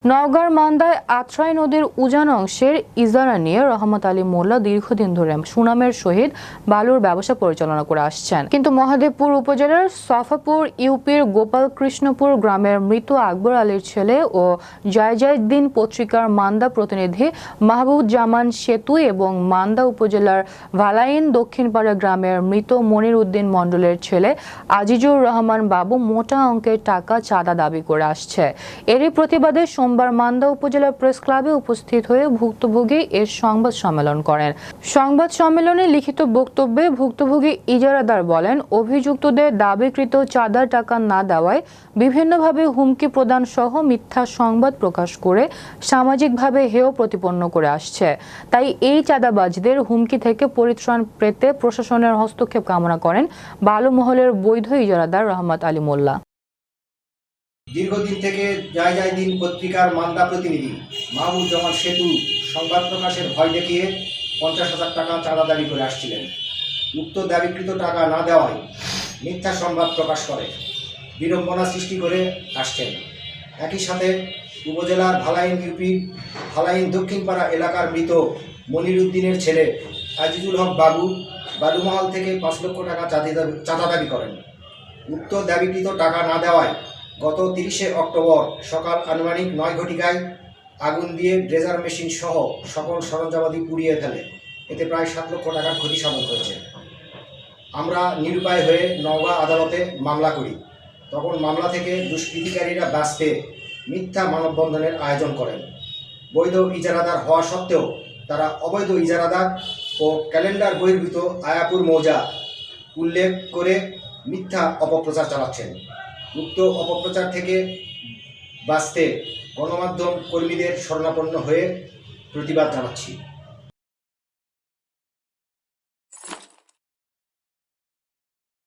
নওগাঁর মান্দায় আত্রাই নদীর উজান অংশের ইজারা নিয়ে রহমত আলী মোল্লা দীর্ঘদিন ধরে সুনামের সহিত বালুর ব্যবসা পরিচালনা করে আসছেন। কিন্তু মহাদেবপুর উপজেলার সফাপুর ইউপির গোপালকৃষ্ণপুর গ্রামের মৃত আকবর আলীর ছেলে ও জায়জায়দ্দিন পত্রিকার মান্দা প্রতিনিধি মাহবুবজামান সেতু এবং মান্দা উপজেলার ভালাইন দক্ষিণপাড়া গ্রামের মৃত মনির উদ্দিন মণ্ডলের ছেলে আজিজুর রহমান বাবু মোটা অঙ্কের টাকা চাঁদা দাবি করে আসছে। এরই প্রতিবাদে সোমবার মান্দা উপজেলা প্রেস ক্লাবে উপস্থিত হয়ে ভুক্তভোগী এর সংবাদ সম্মেলন করেন। সংবাদ সম্মেলনে লিখিত বক্তব্যে ভুক্তভোগী ইজারাদার বলেন, অভিযুক্তদের দাবিকৃত চাঁদার টাকা না দেওয়ায় বিভিন্নভাবে হুমকি প্রদান সহ মিথ্যা সংবাদ প্রকাশ করে সামাজিকভাবে হেয় প্রতিপন্ন করে আসছে। তাই এই চাঁদাবাজদের হুমকি থেকে পরিত্রাণ পেতে প্রশাসনের হস্তক্ষেপ কামনা করেন বালু মহলের বৈধ ইজারাদার রহমত আলী মোল্লা। দীর্ঘদিন থেকে জায়জায়দ্দিন পত্রিকার মান্দা প্রতিনিধি মাহবুবজামান সেতু সংবাদ প্রকাশের ভয় দেখিয়ে 50,000 টাকা চাঁদা দাবি করে আসছিলেন। উক্ত দাবিকৃত টাকা না দেওয়ায় মিথ্যা সংবাদ প্রকাশ করে বিড়ম্বনা সৃষ্টি করে আসছেন। একই সাথে উপজেলার ভালাইন ইউপির ভালাইন দক্ষিণপাড়া এলাকার মৃত মনির উদ্দিনের ছেলে আজিজুল হক বাবু বালুমহল থেকে 5 লক্ষ টাকা চাঁদা দাবি করেন। উক্ত দাবিকৃত টাকা না দেওয়ায় গত 30শে অক্টোবর সকাল আনুমানিক 9 ঘটিকায় আগুন দিয়ে ড্রেজার মেশিন সহ সকল সরঞ্জামাদি পুড়িয়ে ফেলে। এতে প্রায় 7 লক্ষ টাকার ক্ষতি সাধন হয়েছে। আমরা নিরুপায় হয়ে নওগাঁ আদালতে মামলা করি। তখন মামলা থেকে দুষ্কৃতিকারীরা বাঁচতে মিথ্যা মানববন্ধনের আয়োজন করেন। বৈধ ইজারাদার হওয়া সত্ত্বেও তারা অবৈধ ইজারাদার ও ক্যালেন্ডার বহির্ভূত আয়াপুর মৌজা উল্লেখ করে মিথ্যা অপপ্রচার চালাচ্ছেন। উক্ত অপপ্রচার থেকে বাঁচতে গণমাধ্যম কর্মীদের শরণাপন্ন হয়ে প্রতিবাদ জানাচ্ছি।